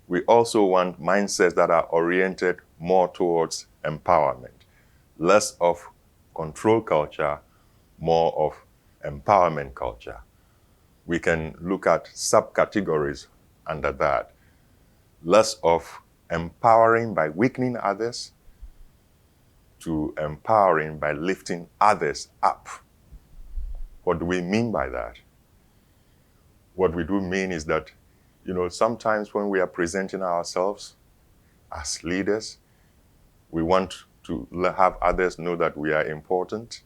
We also want mindsets that are oriented more towards empowerment, less of control culture, more of empowerment culture. We can look at subcategories under that, less of empowering by weakening others to empowering by lifting others up. What do we mean by that? What we do mean is that, sometimes when we are presenting ourselves as leaders, we want to have others know that we are important.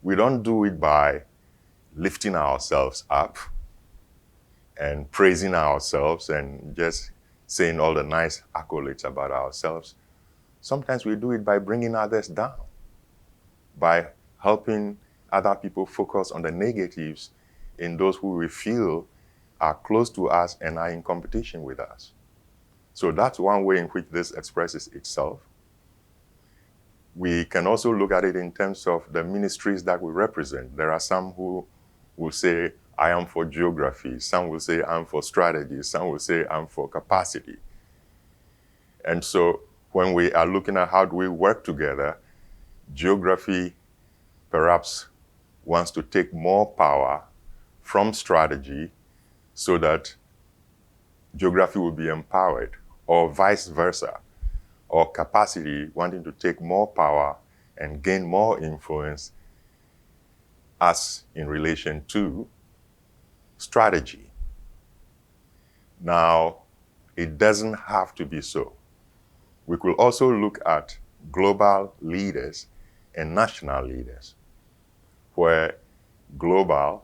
We don't do it by lifting ourselves up and praising ourselves and just saying all the nice accolades about ourselves. Sometimes we do it by bringing others down, by helping other people focus on the negatives in those who we feel are close to us and are in competition with us. So that's one way in which this expresses itself. We can also look at it in terms of the ministries that we represent. There are some who will say, I am for geography. Some will say, I'm for strategy. Some will say, I'm for capacity. And so when we are looking at how do we work together, geography perhaps wants to take more power from strategy so that geography will be empowered, or vice versa, or capacity wanting to take more power and gain more influence as in relation to strategy. Now, it doesn't have to be so. We could also look at global leaders and national leaders, where global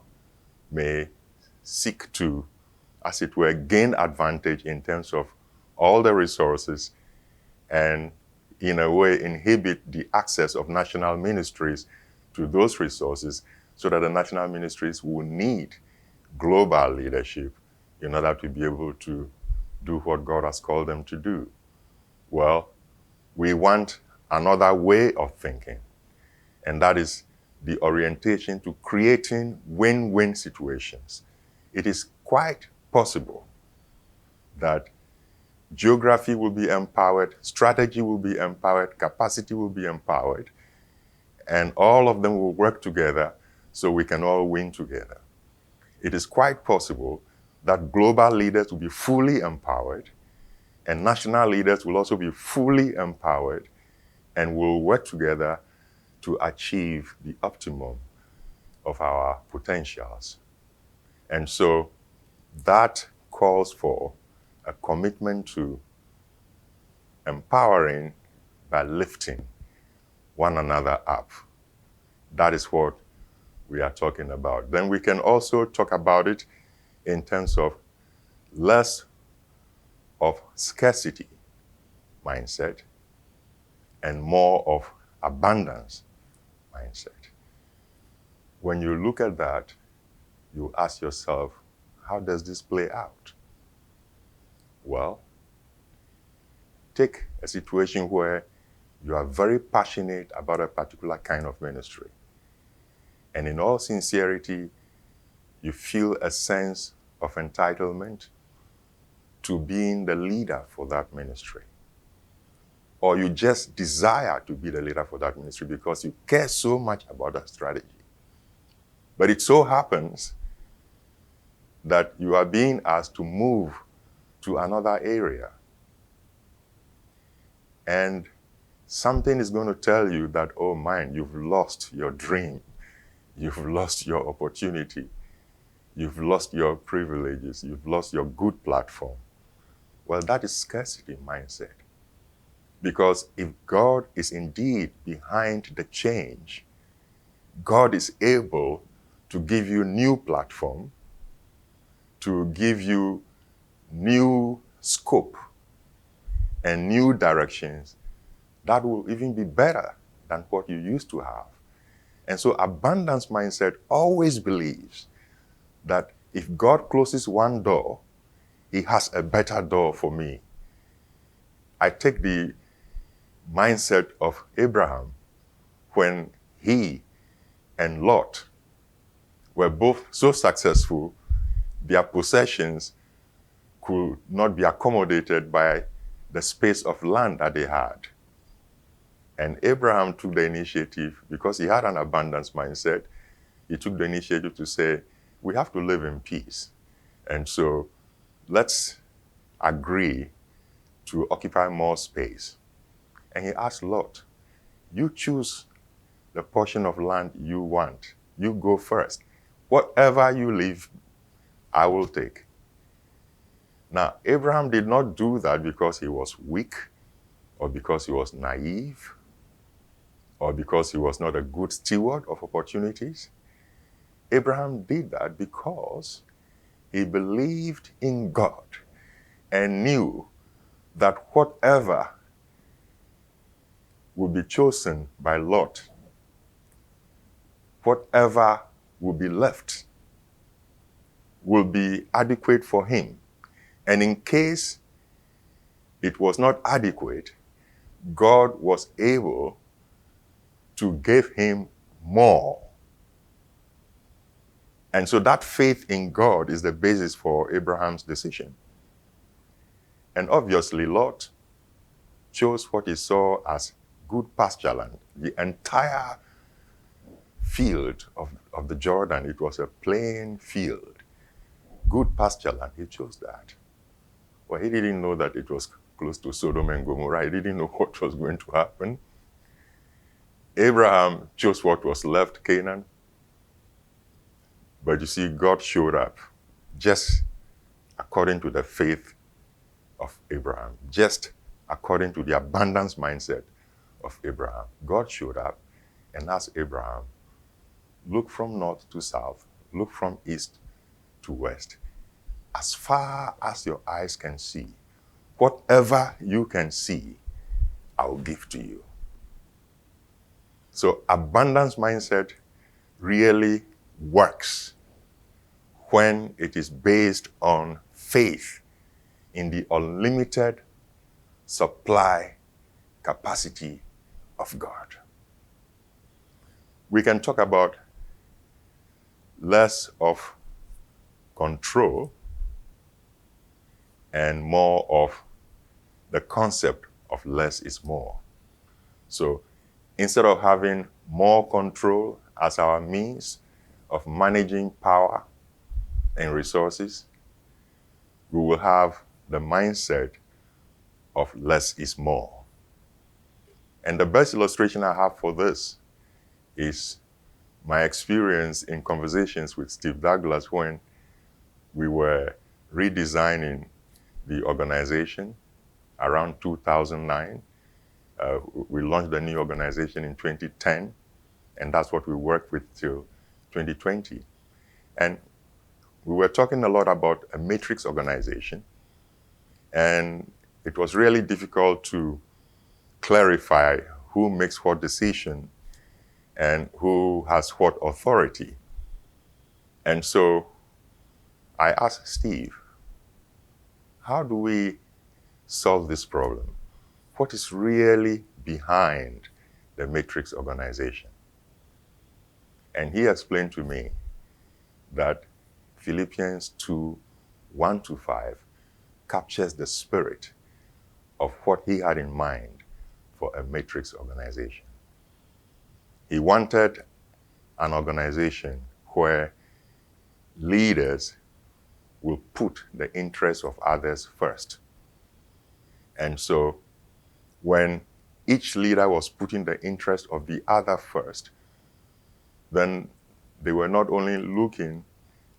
may seek to, as it were, gain advantage in terms of all the resources and, in a way, inhibit the access of national ministries to those resources so that the national ministries will need global leadership in order to be able to do what God has called them to do. Well, we want another way of thinking, and that is the orientation to creating win-win situations. It is quite possible that geography will be empowered, strategy will be empowered, capacity will be empowered, and all of them will work together so we can all win together. It is quite possible that global leaders will be fully empowered, and national leaders will also be fully empowered and will work together to achieve the optimum of our potentials. And so that calls for a commitment to empowering by lifting one another up. That is what we are talking about. Then we can also talk about it in terms of less of scarcity mindset and more of abundance mindset. When you look at that, you ask yourself, how does this play out? Well, take a situation where you are very passionate about a particular kind of ministry. And in all sincerity, you feel a sense of entitlement to being the leader for that ministry. Or you just desire to be the leader for that ministry because you care so much about that strategy. But it so happens that you are being asked to move to another area. And something is going to tell you that, oh man, you've lost your dream. You've lost your opportunity. You've lost your privileges. You've lost your good platform. Well, that is scarcity mindset. Because if God is indeed behind the change, God is able to give you new platform, to give you new scope and new directions that will even be better than what you used to have. And so abundance mindset always believes that if God closes one door, he has a better door for me. I take the mindset of Abraham when he and Lot were both so successful, their possessions could not be accommodated by the space of land that they had. And Abraham took the initiative because he had an abundance mindset. He took the initiative to say, we have to live in peace. And so let's agree to occupy more space. And he asked Lot, you choose the portion of land you want. You go first. Whatever you leave, I will take. Now, Abraham did not do that because he was weak, or because he was naive, or because he was not a good steward of opportunities. Abraham did that because he believed in God and knew that whatever would be chosen by Lot, whatever will be left, will be adequate for him. And in case it was not adequate, God was able to give him more. And so that faith in God is the basis for Abraham's decision. And obviously, Lot chose what he saw as good pasture land. The entire field of the Jordan, it was a plain field. Good pasture land, he chose that. Well, he didn't know that it was close to Sodom and Gomorrah. He didn't know what was going to happen. Abraham chose what was left, Canaan. But you see, God showed up just according to the faith of Abraham, just according to the abundance mindset of Abraham. God showed up and asked Abraham, look from north to south, look from east to west, as far as your eyes can see. Whatever you can see, I'll give to you. So abundance mindset really works when it is based on faith in the unlimited supply capacity of God. We can talk about less of control and more of the concept of less is more. So instead of having more control as our means of managing power and resources, we will have the mindset of less is more. And the best illustration I have for this is my experience in conversations with Steve Douglas when we were redesigning the organization around 2009. We launched the new organization in 2010, and that's what we worked with till 2020. And we were talking a lot about a matrix organization, and it was really difficult to clarify who makes what decision and who has what authority. And so I asked Steve, how do we solve this problem? What is really behind the matrix organization? And he explained to me that Philippians 2:1-5 captures the spirit of what he had in mind for a matrix organization. He wanted an organization where leaders will put the interests of others first. And so when each leader was putting the interest of the other first, then they were not only looking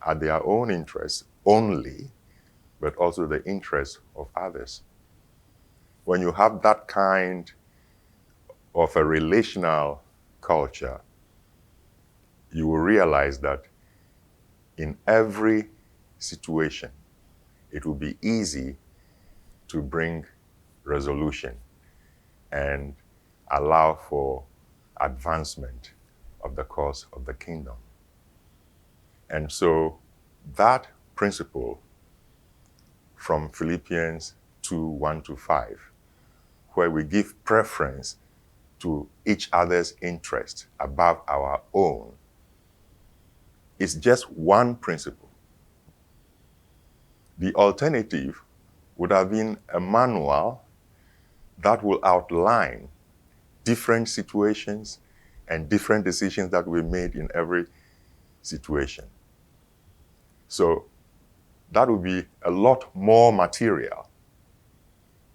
at their own interests only, but also the interests of others. When you have that kind of a relational culture, you will realize that in every situation, it will be easy to bring resolution and allow for advancement of the cause of the kingdom. And so that principle from Philippians 2:1-5, where we give preference to each other's interest above our own, is just one principle. The alternative would have been a manual that will outline different situations and different decisions that we made in every situation. So that would be a lot more material.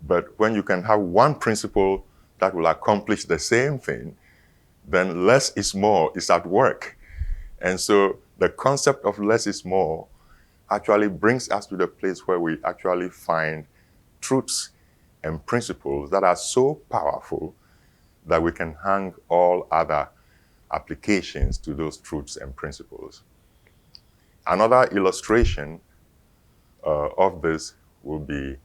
But when you can have one principle that will accomplish the same thing, then less is more is at work. And so the concept of less is more actually brings us to the place where we actually find truths and principles that are so powerful that we can hang all other applications to those truths and principles. Another illustration of this will be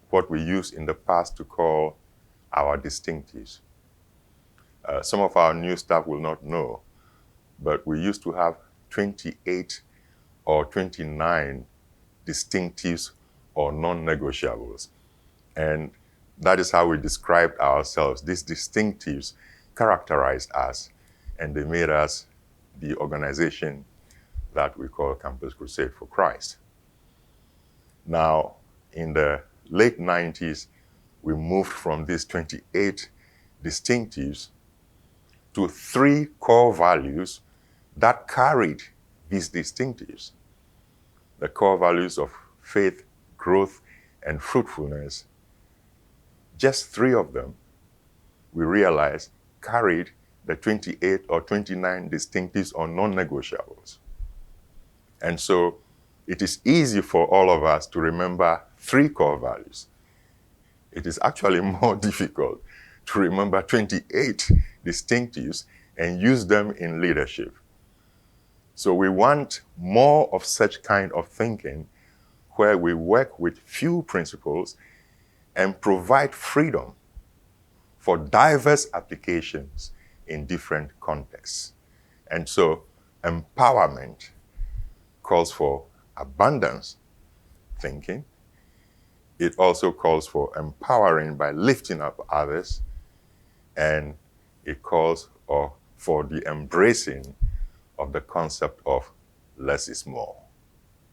what we used in the past to call our distinctives. Some of our new staff will not know, but we used to have 28 or 29 distinctives or non-negotiables. And that is how we described ourselves. These distinctives characterized us, and they made us the organization that we call Campus Crusade for Christ. Now, in the late 90s, we moved from these 28 distinctives to 3 core values that carried these distinctives. The core values of faith, growth, and fruitfulness. Just 3 of them, we realized, carried the 28 or 29 distinctives or non-negotiables. And so it is easy for all of us to remember 3 core values. It is actually more difficult to remember 28 distinctives and use them in leadership. So we want more of such kind of thinking where we work with few principles and provide freedom for diverse applications in different contexts. And so empowerment calls for abundance thinking. It also calls for empowering by lifting up others, and it calls for the embracing of the concept of less is more.